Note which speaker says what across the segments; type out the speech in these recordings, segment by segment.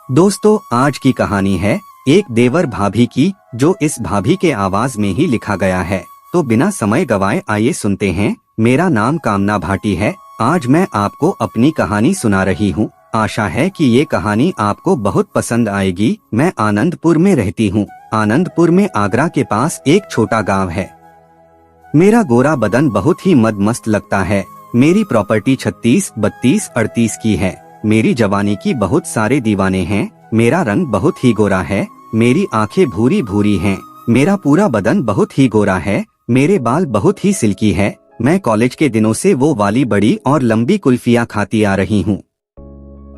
Speaker 1: दोस्तों, आज की कहानी है एक देवर भाभी की, जो इस भाभी के आवाज में ही लिखा गया है। तो बिना समय गवाए आइए सुनते हैं। मेरा नाम कामना भाटी है। आज मैं आपको अपनी कहानी सुना रही हूँ। आशा है कि ये कहानी आपको बहुत पसंद आएगी। मैं आनंदपुर में रहती हूँ। आनंदपुर में आगरा के पास एक छोटा गांव है। मेरा गोरा बदन बहुत ही मदमस्त लगता है। मेरी प्रॉपर्टी 36, 32, 38 की है। मेरी जवानी की बहुत सारे दीवाने हैं। मेरा रंग बहुत ही गोरा है। मेरी आंखें भूरी भूरी हैं। मेरा पूरा बदन बहुत ही गोरा है। मेरे बाल बहुत ही सिल्की है। मैं कॉलेज के दिनों से वो वाली बड़ी और लंबी कुल्फियाँ खाती आ रही हूँ।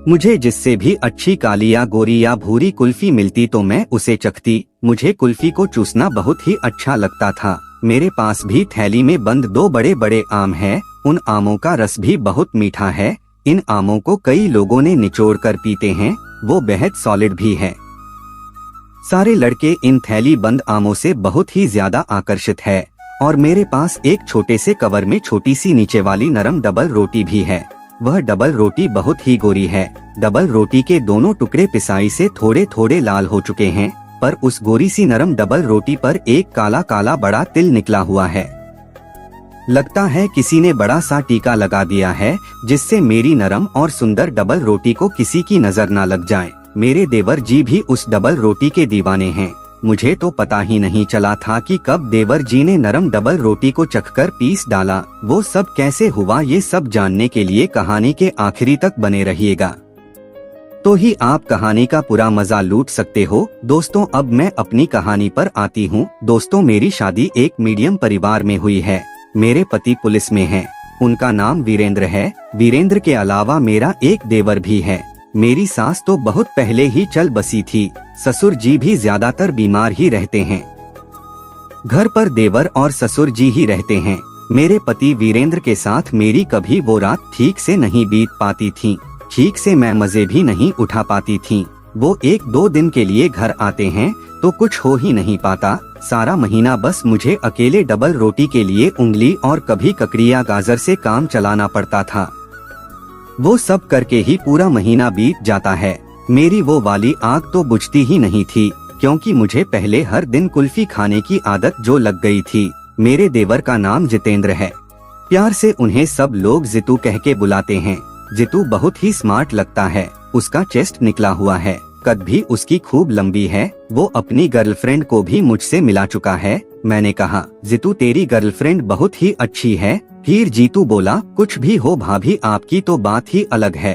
Speaker 1: मुझे जिससे भी अच्छी काली या गोरी या भूरी कुल्फी मिलती तो मैं उसे चखती। मुझे कुल्फी को चूसना बहुत ही अच्छा लगता था। मेरे पास भी थैली में बंद 2 बड़े बड़े आम हैं। उन आमों का रस भी बहुत मीठा है। इन आमों को कई लोगों ने निचोड़ कर पीते हैं। वो बेहद सॉलिड भी है। सारे लड़के इन थैली बंद आमों से बहुत ही ज्यादा आकर्षित है। और मेरे पास एक छोटे से कवर में छोटी सी नीचे वाली नरम डबल रोटी भी है। वह डबल रोटी बहुत ही गोरी है। डबल रोटी के दोनों टुकड़े पिसाई से थोड़े थोड़े लाल हो चुके हैं, पर उस गोरी सी नरम डबल रोटी पर एक काला काला बड़ा तिल निकला हुआ है। लगता है किसी ने बड़ा सा टीका लगा दिया है, जिससे मेरी नरम और सुंदर डबल रोटी को किसी की नजर ना लग जाए। मेरे देवर जी भी उस डबल रोटी के दीवाने हैं। मुझे तो पता ही नहीं चला था कि कब देवर जी ने नरम डबल रोटी को चखकर पीस डाला। वो सब कैसे हुआ, ये सब जानने के लिए कहानी के आखिरी तक बने रहिएगा, तो ही आप कहानी का पूरा मजा लूट सकते हो। दोस्तों, अब मैं अपनी कहानी पर आती हूँ। दोस्तों, मेरी शादी एक मीडियम परिवार में हुई है। मेरे पति पुलिस में हैं। उनका नाम वीरेंद्र है। वीरेंद्र के अलावा मेरा एक देवर भी है। मेरी सास तो बहुत पहले ही चल बसी थी। ससुर जी भी ज्यादातर बीमार ही रहते हैं। घर पर देवर और ससुर जी ही रहते हैं। मेरे पति वीरेंद्र के साथ मेरी कभी वो रात ठीक से नहीं बीत पाती थी। ठीक से मैं मजे भी नहीं उठा पाती थी। वो 1-2 दिन के लिए घर आते हैं तो कुछ हो ही नहीं पाता। सारा महीना बस मुझे अकेले डबल रोटी के लिए उंगली और कभी ककड़िया गाजर से काम चलाना पड़ता था। वो सब करके ही पूरा महीना बीत जाता है। मेरी वो वाली आग तो बुझती ही नहीं थी, क्योंकि मुझे पहले हर दिन कुल्फी खाने की आदत जो लग गई थी। मेरे देवर का नाम जितेंद्र है। प्यार से उन्हें सब लोग जितू कह के बुलाते हैं। जितू बहुत ही स्मार्ट लगता है। उसका चेस्ट निकला हुआ है। कद भी उसकी खूब लंबी है। वो अपनी गर्लफ्रेंड को भी मुझसे मिला चुका है। मैंने कहा, जितू तेरी गर्लफ्रेंड बहुत ही अच्छी है। फिर जीतू बोला, कुछ भी हो भाभी, आपकी तो बात ही अलग है।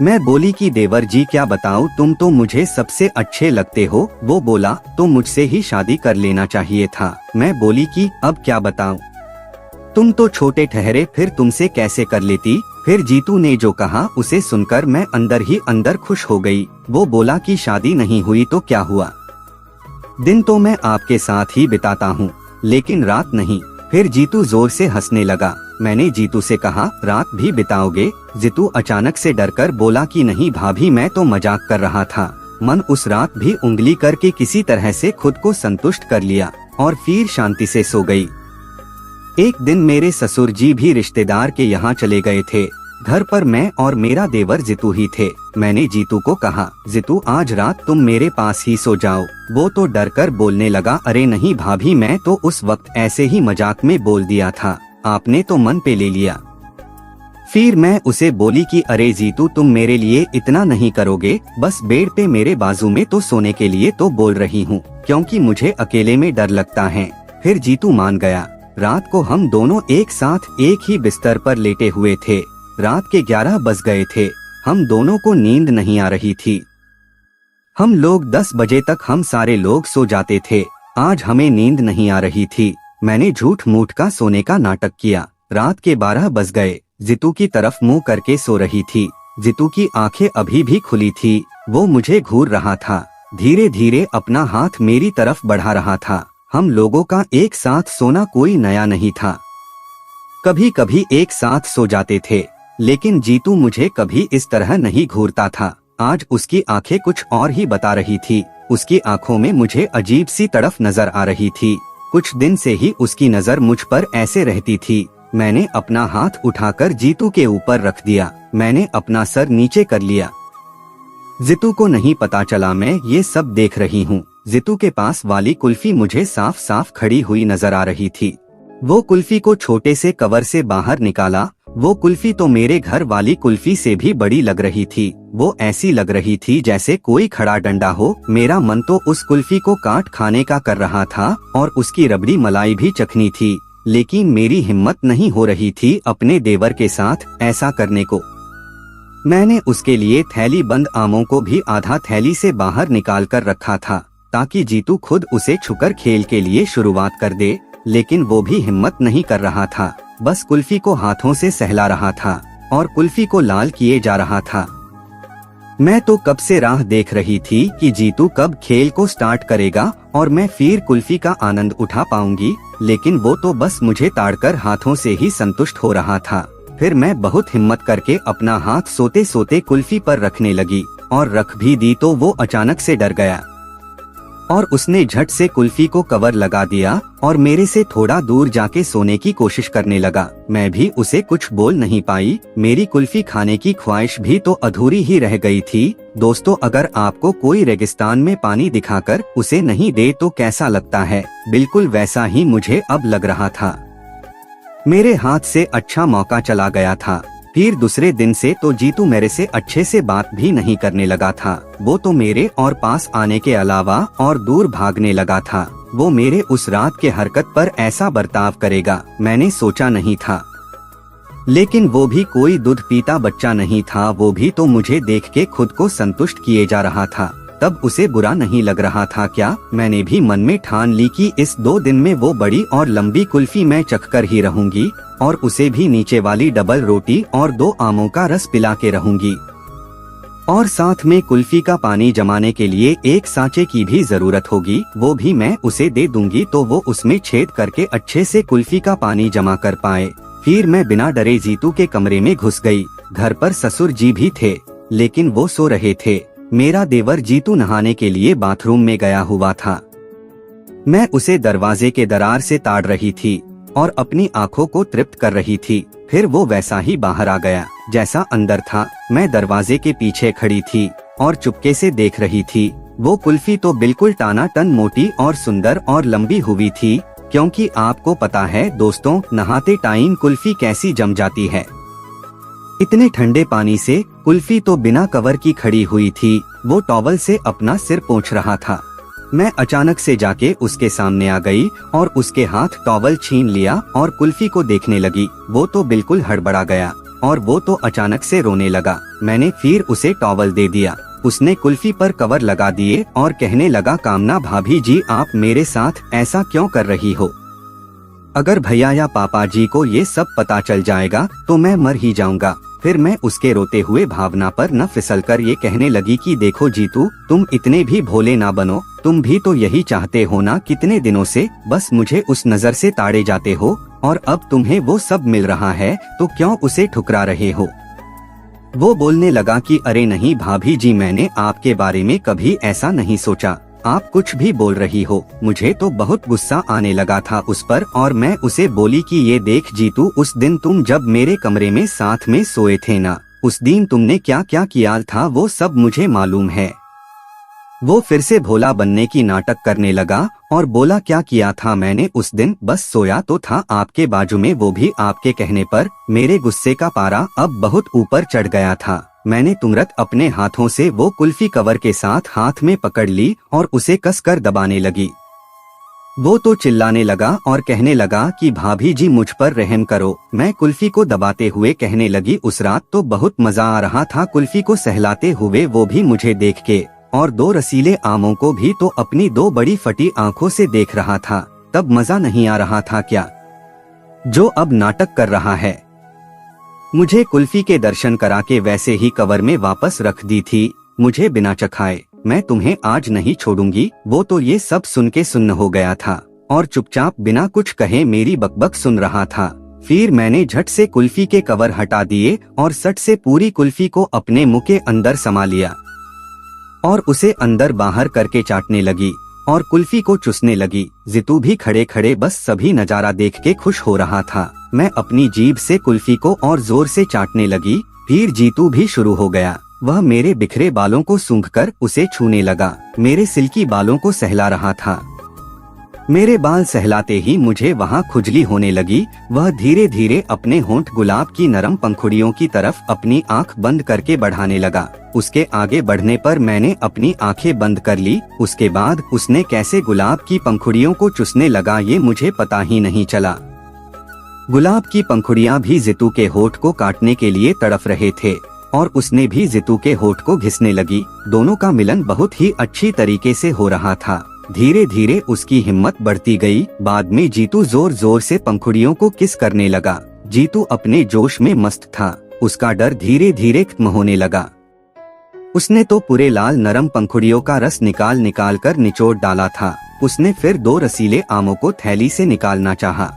Speaker 1: मैं बोली कि देवर जी क्या बताऊं, तुम तो मुझे सबसे अच्छे लगते हो। वो बोला, तो मुझसे ही शादी कर लेना चाहिए था। मैं बोली कि अब क्या बताऊं, तुम तो छोटे ठहरे, फिर तुमसे कैसे कर लेती। फिर जीतू ने जो कहा उसे सुनकर मैं अंदर ही अंदर खुश हो गई। वो बोला कि शादी नहीं हुई तो क्या हुआ, दिन तो मैं आपके साथ ही बिताता हूँ, लेकिन रात नहीं। फिर जीतू जोर से हंसने लगा। मैंने जीतू से कहा, रात भी बिताओगे। जीतू अचानक से डरकर बोला कि नहीं भाभी, मैं तो मजाक कर रहा था। मन उस रात भी उंगली करके किसी तरह से खुद को संतुष्ट कर लिया और फिर शांति से सो गई। एक दिन मेरे ससुर जी भी रिश्तेदार के यहाँ चले गए थे। घर पर मैं और मेरा देवर जितू ही थे। मैंने जीतू को कहा, जितू आज रात तुम मेरे पास ही सो जाओ। वो तो डर कर बोलने लगा, अरे नहीं भाभी, मैं तो उस वक्त ऐसे ही मजाक में बोल दिया था, आपने तो मन पे ले लिया। फिर मैं उसे बोली कि अरे जीतू, तुम मेरे लिए इतना नहीं करोगे, बस बेड पे मेरे बाजू में तो सोने के लिए तो बोल रही हूँ, क्योंकि मुझे अकेले में डर लगता है। फिर जीतू मान गया। रात को हम दोनों एक साथ एक ही बिस्तर पर लेटे हुए थे। रात के 11 बज गए थे। हम दोनों को नींद नहीं आ रही थी। हम लोग 10 बजे तक हम सारे लोग सो जाते थे। आज हमें नींद नहीं आ रही थी। मैंने झूठ मूठ का सोने का नाटक किया। रात के 12 बज गए। जितू की तरफ मुंह करके सो रही थी। जितू की आंखें अभी भी खुली थी। वो मुझे घूर रहा था। धीरे धीरे अपना हाथ मेरी तरफ बढ़ा रहा था। हम लोगों का एक साथ सोना कोई नया नहीं था। कभी कभी एक साथ सो जाते थे, लेकिन जीतू मुझे कभी इस तरह नहीं घूरता था। आज उसकी आंखें कुछ और ही बता रही थी। उसकी आंखों में मुझे अजीब सी तड़फ नजर आ रही थी। कुछ दिन से ही उसकी नजर मुझ पर ऐसे रहती थी। मैंने अपना हाथ उठाकर जीतू के ऊपर रख दिया। मैंने अपना सर नीचे कर लिया। जितू को नहीं पता चला मैं ये सब देख रही हूँ। जितू के पास वाली कुल्फी मुझे साफ साफ खड़ी हुई नजर आ रही थी। वो कुल्फी को छोटे से कवर से बाहर निकाला। वो कुल्फी तो मेरे घर वाली कुल्फी से भी बड़ी लग रही थी। वो ऐसी लग रही थी जैसे कोई खड़ा डंडा हो। मेरा मन तो उस कुल्फी को काट खाने का कर रहा था और उसकी रबड़ी मलाई भी चखनी थी, लेकिन मेरी हिम्मत नहीं हो रही थी अपने देवर के साथ ऐसा करने को। मैंने उसके लिए थैली बंद आमों को भी आधा थैली से बाहर निकाल कर रखा था ताकि जीतू खुद उसे छुकर खेल के लिए शुरुआत कर दे, लेकिन वो भी हिम्मत नहीं कर रहा था। बस कुल्फी को हाथों से सहला रहा था और कुल्फी को लाल किए जा रहा था। मैं तो कब से राह देख रही थी कि जीतू कब खेल को स्टार्ट करेगा और मैं फिर कुल्फी का आनंद उठा पाऊंगी, लेकिन वो तो बस मुझे ताड़कर हाथों से ही संतुष्ट हो रहा था। फिर मैं बहुत हिम्मत करके अपना हाथ सोते सोते कुल्फी पर रखने लगी और रख भी दी तो वो अचानक से डर गया और उसने झट से कुल्फी को कवर लगा दिया और मेरे से थोड़ा दूर जाके सोने की कोशिश करने लगा। मैं भी उसे कुछ बोल नहीं पाई। मेरी कुल्फी खाने की ख्वाहिश भी तो अधूरी ही रह गई थी। दोस्तों, अगर आपको कोई रेगिस्तान में पानी दिखाकर उसे नहीं दे तो कैसा लगता है, बिल्कुल वैसा ही मुझे अब लग रहा था। मेरे हाथ से अच्छा मौका चला गया था। फिर दूसरे दिन से तो जीतू मेरे से अच्छे से बात भी नहीं करने लगा था। वो तो मेरे और पास आने के अलावा और दूर भागने लगा था। वो मेरे उस रात के हरकत पर ऐसा बर्ताव करेगा मैंने सोचा नहीं था। लेकिन वो भी कोई दूध पीता बच्चा नहीं था। वो भी तो मुझे देख के खुद को संतुष्ट किए जा रहा था। तब उसे बुरा नहीं लग रहा था क्या? मैंने भी मन में ठान ली कि इस 2 दिन में वो बड़ी और लंबी कुल्फी मैं चखकर ही रहूंगी और उसे भी नीचे वाली डबल रोटी और 2 आमों का रस पिला के रहूंगी। और साथ में कुल्फी का पानी जमाने के लिए एक सांचे की भी जरूरत होगी, वो भी मैं उसे दे दूंगी तो वो उसमें छेद करके अच्छे से कुल्फी का पानी जमा कर पाए। फिर मैं बिना डरे जीतू के कमरे में घुस गई। घर पर ससुर जी भी थे, लेकिन वो सो रहे थे। मेरा देवर जीतू नहाने के लिए बाथरूम में गया हुआ था। मैं उसे दरवाजे के दरार से ताड़ रही थी और अपनी आंखों को तृप्त कर रही थी। फिर वो वैसा ही बाहर आ गया जैसा अंदर था। मैं दरवाजे के पीछे खड़ी थी और चुपके से देख रही थी। वो कुल्फी तो बिल्कुल टानाटन मोटी और सुंदर और लंबी हुई थी, क्योंकि आपको पता है दोस्तों, नहाते टाइम कुल्फी कैसी जम जाती है। इतने ठंडे पानी से कुल्फी तो बिना कवर की खड़ी हुई थी। वो टॉवल से अपना सिर पोंछ रहा था। मैं अचानक से जाके उसके सामने आ गई और उसके हाथ टॉवल छीन लिया और कुल्फी को देखने लगी। वो तो बिल्कुल हड़बड़ा गया और वो तो अचानक से रोने लगा। मैंने फिर उसे टॉवल दे दिया। उसने कुल्फी पर कवर लगा दिए और कहने लगा, कामना भाभी जी, आप मेरे साथ ऐसा क्यों कर रही हो? अगर भैया या पापा जी को ये सब पता चल जाएगा तो मैं मर ही जाऊंगा। फिर मैं उसके रोते हुए भावना पर न फिसलकर ये कहने लगी कि देखो जीतू, तुम इतने भी भोले ना बनो। तुम भी तो यही चाहते हो ना, कितने दिनों से बस मुझे उस नजर से ताड़े जाते हो और अब तुम्हें वो सब मिल रहा है तो क्यों उसे ठुकरा रहे हो? वो बोलने लगा कि अरे नहीं भाभी जी, मैंने आपके बारे में कभी ऐसा नहीं सोचा। आप कुछ भी बोल रही हो। मुझे तो बहुत गुस्सा आने लगा था उस पर और मैं उसे बोली कि ये देख जीतू, उस दिन तुम जब मेरे कमरे में साथ में सोए थे ना, उस दिन तुमने क्या क्या किया था वो सब मुझे मालूम है। वो फिर से भोला बनने की नाटक करने लगा और बोला, क्या किया था मैंने उस दिन? बस सोया तो था आपके बाजू में, वो भी आपके कहने पर। मेरे गुस्से का पारा अब बहुत ऊपर चढ़ गया था। मैंने तुरंत अपने हाथों से वो कुल्फी कवर के साथ हाथ में पकड़ ली और उसे कसकर दबाने लगी। वो तो चिल्लाने लगा और कहने लगा कि भाभी जी मुझ पर रहम करो। मैं कुल्फी को दबाते हुए कहने लगी, उस रात तो बहुत मजा आ रहा था कुल्फी को सहलाते हुए, वो भी मुझे देख के, और 2 रसीले आमों को भी तो अपनी 2 बड़ी फटी आंखों से देख रहा था। तब मजा नहीं आ रहा था क्या, जो अब नाटक कर रहा है? मुझे कुल्फी के दर्शन करा के वैसे ही कवर में वापस रख दी थी, मुझे बिना चखाए। मैं तुम्हें आज नहीं छोड़ूंगी। वो तो ये सब सुन के सुन्न हो गया था और चुपचाप बिना कुछ कहे मेरी बकबक सुन रहा था। फिर मैंने झट से कुल्फी के कवर हटा दिए और सट से पूरी कुल्फी को अपने मुंह के अंदर समा लिया और उसे अंदर बाहर करके चाटने लगी और कुल्फी को चूसने लगी। जितू भी खड़े खड़े बस सभी नजारा देख के खुश हो रहा था। मैं अपनी जीभ से कुल्फी को और जोर से चाटने लगी। फिर जीतू भी शुरू हो गया। वह मेरे बिखरे बालों को सूंघकर उसे छूने लगा, मेरे सिल्की बालों को सहला रहा था। मेरे बाल सहलाते ही मुझे वहाँ खुजली होने लगी। वह धीरे धीरे अपने होंठ गुलाब की नरम पंखुड़ियों की तरफ अपनी आंख बंद करके बढ़ाने लगा। उसके आगे बढ़ने पर मैंने अपनी आंखें बंद कर ली। उसके बाद उसने कैसे गुलाब की पंखुड़ियों को चूसने लगा ये मुझे पता ही नहीं चला। गुलाब की पंखुड़ियाँ भी जितू के होठ को काटने के लिए तड़फ रहे थे और उसने भी जितू के होठ को घिसने लगी। दोनों का मिलन बहुत ही अच्छी तरीके से हो रहा था। धीरे धीरे उसकी हिम्मत बढ़ती गई। बाद में जीतू जोर जोर से पंखुड़ियों को किस करने लगा। जीतू अपने जोश में मस्त था। उसका डर धीरे धीरे खत्म होने लगा। उसने तो पूरे लाल नरम पंखुड़ियों का रस निकाल निकाल कर निचोड़ डाला था। उसने फिर 2 रसीले आमों को थैली से निकालना चाहा।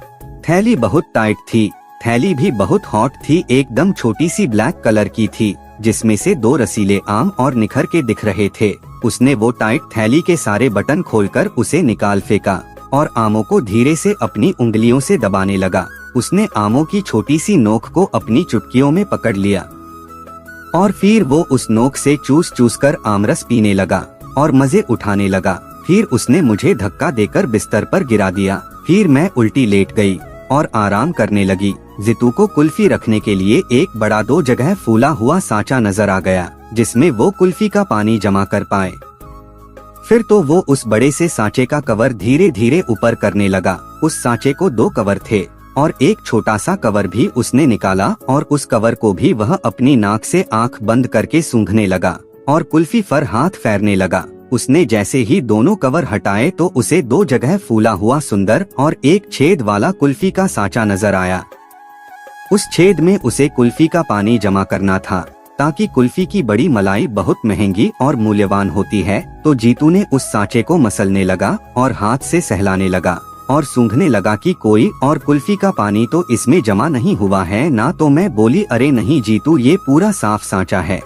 Speaker 1: थैली बहुत टाइट थी। थैली भी बहुत हॉट थी, एकदम छोटी सी ब्लैक कलर की थी, जिसमें से 2 रसीले आम और निखर के दिख रहे थे। उसने वो टाइट थैली के सारे बटन खोलकर उसे निकाल फेंका और आमों को धीरे से अपनी उंगलियों से दबाने लगा। उसने आमों की छोटी सी नोक को अपनी चुटकियों में पकड़ लिया और फिर वो उस नोक से चूस चूस कर आमरस पीने लगा और मजे उठाने लगा। फिर उसने मुझे धक्का देकर बिस्तर पर गिरा दिया। फिर मैं उल्टी लेट गई और आराम करने लगी। जितू को कुल्फी रखने के लिए एक बड़ा 2 जगह फूला हुआ सांचा नजर आ गया, जिसमें वो कुल्फी का पानी जमा कर पाए। फिर तो वो उस बड़े से सांचे का कवर धीरे धीरे ऊपर करने लगा। उस सांचे को 2 कवर थे और एक छोटा सा कवर भी उसने निकाला और उस कवर को भी वह अपनी नाक से आंख बंद करके सूंघने लगा और कुल्फी पर हाथ फेरने लगा। उसने जैसे ही दोनों कवर हटाए तो उसे 2 जगह फूला हुआ सुंदर और एक छेद वाला कुल्फी का सांचा नजर आया। उस छेद में उसे कुल्फी का पानी जमा करना था, ताकि कुल्फी की बड़ी मलाई बहुत महंगी और मूल्यवान होती है। तो जीतू ने उस सांचे को मसलने लगा और हाथ से सहलाने लगा और सूंघने लगा कि कोई और कुल्फी का पानी तो इसमें जमा नहीं हुआ है ना। तो मैं बोली, अरे नहीं जीतू, ये पूरा साफ सांचा है,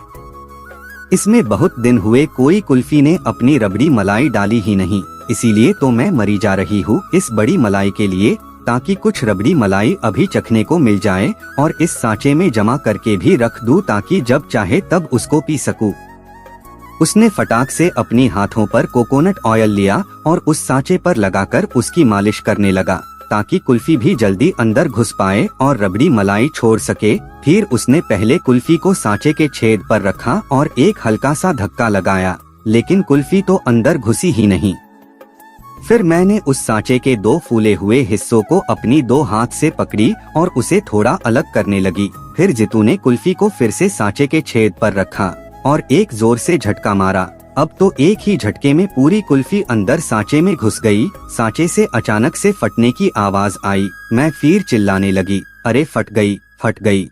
Speaker 1: इसमें बहुत दिन हुए कोई कुल्फी ने अपनी रबड़ी मलाई डाली ही नहीं, इसीलिए तो मैं मरी जा रही हूँ इस बड़ी मलाई के लिए, ताकि कुछ रबड़ी मलाई अभी चखने को मिल जाए और इस सांचे में जमा करके भी रख दूं, ताकि जब चाहे तब उसको पी सकूं। उसने फटाक से अपनी हाथों पर कोकोनट ऑयल लिया और उस सांचे पर लगाकर उसकी मालिश करने लगा, ताकि कुल्फी भी जल्दी अंदर घुस पाए और रबड़ी मलाई छोड़ सके। फिर उसने पहले कुल्फी को सांचे के छेद पर रखा और एक हल्का सा धक्का लगाया, लेकिन कुल्फी तो अंदर घुसी ही नहीं। फिर मैंने उस सांचे के 2 फूले हुए हिस्सों को अपनी 2 हाथ से पकड़ी और उसे थोड़ा अलग करने लगी। फिर जितू ने कुल्फी को फिर से सांचे के छेद पर रखा और एक जोर से झटका मारा। अब तो एक ही झटके में पूरी कुल्फी अंदर सांचे में घुस गई। सांचे से अचानक से फटने की आवाज आई। मैं फिर चिल्लाने लगी, अरे फट गई, फट गई।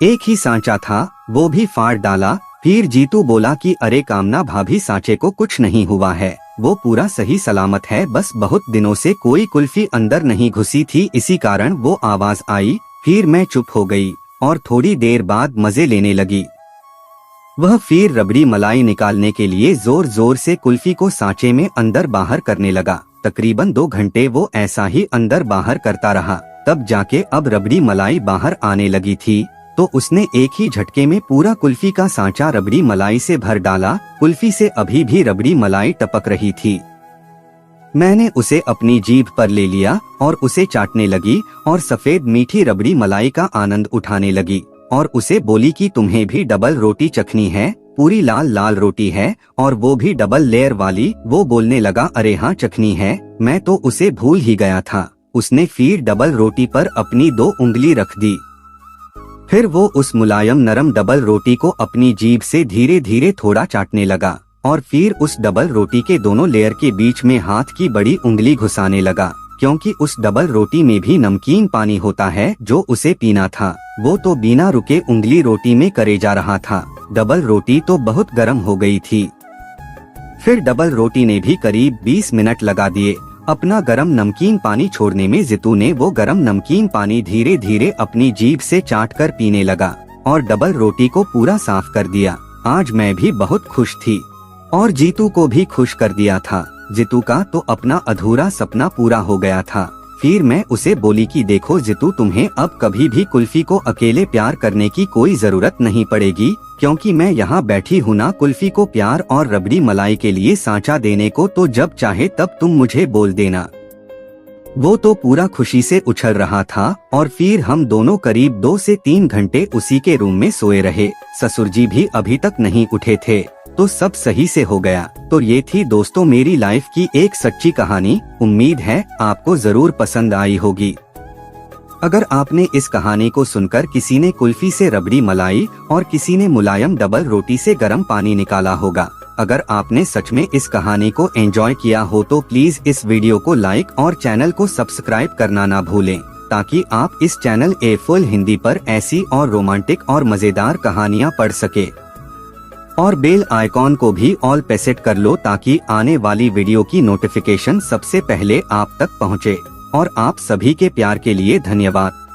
Speaker 1: एक ही सांचा था, वो भी फाड़ डाला। फिर जीतू बोला कि अरे कामना भाभी, सांचे को कुछ नहीं हुआ है, वो पूरा सही सलामत है, बस बहुत दिनों से कोई कुल्फी अंदर नहीं घुसी थी, इसी कारण वो आवाज आई। फिर मैं चुप हो गई और थोड़ी देर बाद मजे लेने लगी। वह फिर रबड़ी मलाई निकालने के लिए जोर जोर से कुल्फी को सांचे में अंदर बाहर करने लगा। तकरीबन 2 घंटे वो ऐसा ही अंदर बाहर करता रहा। तब जाके अब रबड़ी मलाई बाहर आने लगी थी। तो उसने एक ही झटके में पूरा कुल्फी का सांचा रबड़ी मलाई से भर डाला। कुल्फी से अभी भी रबड़ी मलाई टपक रही थी। मैंने उसे अपनी जीभ पर ले लिया और उसे चाटने लगी और सफेद मीठी रबड़ी मलाई का आनंद उठाने लगी और उसे बोली कि तुम्हें भी डबल रोटी चखनी है, पूरी लाल लाल रोटी है और वो भी डबल लेयर वाली। वो बोलने लगा, अरे हाँ चखनी है, मैं तो उसे भूल ही गया था। उसने फिर डबल रोटी पर अपनी 2 उंगली रख दी। फिर वो उस मुलायम नरम डबल रोटी को अपनी जीभ से धीरे धीरे थोड़ा चाटने लगा और फिर उस डबल रोटी के दोनों लेयर के बीच में हाथ की बड़ी उंगली घुसाने लगा, क्योंकि उस डबल रोटी में भी नमकीन पानी होता है जो उसे पीना था। वो तो बिना रुके उंगली रोटी में करे जा रहा था। डबल रोटी तो बहुत गर्म हो गई थी। फिर डबल रोटी ने भी करीब 20 मिनट लगा दिए अपना गरम नमकीन पानी छोड़ने में। जितू ने वो गरम नमकीन पानी धीरे धीरे अपनी जीभ से चाट कर पीने लगा और डबल रोटी को पूरा साफ कर दिया। आज मैं भी बहुत खुश थी और जीतू को भी खुश कर दिया था। जीतू का तो अपना अधूरा सपना पूरा हो गया था। फिर मैं उसे बोली कि देखो जितू, तुम्हें अब कभी भी कुल्फी को अकेले प्यार करने की कोई जरूरत नहीं पड़ेगी, क्योंकि मैं यहाँ बैठी हूँ ना कुल्फी को प्यार और रबड़ी मलाई के लिए सांचा देने को, तो जब चाहे तब तुम मुझे बोल देना। वो तो पूरा खुशी से उछल रहा था और फिर हम दोनों करीब 2 से 3 घंटे उसी के रूम में सोए रहे। ससुर जी भी अभी तक नहीं उठे थे, तो सब सही से हो गया। तो ये थी दोस्तों मेरी लाइफ की एक सच्ची कहानी। उम्मीद है आपको जरूर पसंद आई होगी। अगर आपने इस कहानी को सुनकर किसी ने कुल्फी से रबड़ी मलाई और किसी ने मुलायम डबल रोटी से गर्म पानी निकाला होगा। अगर आपने सच में इस कहानी को एंजॉय किया हो तो प्लीज इस वीडियो को लाइक और चैनल को सब्सक्राइब करना ना भूलें, ताकि आप इस चैनल ए फुल हिंदी पर ऐसी और रोमांटिक और मजेदार कहानियाँ पढ़ सके। और बेल आइकॉन को भी ऑल पे सेट कर लो, ताकि आने वाली वीडियो की नोटिफिकेशन सबसे पहले आप तक पहुँचे। और आप सभी के प्यार के लिए धन्यवाद।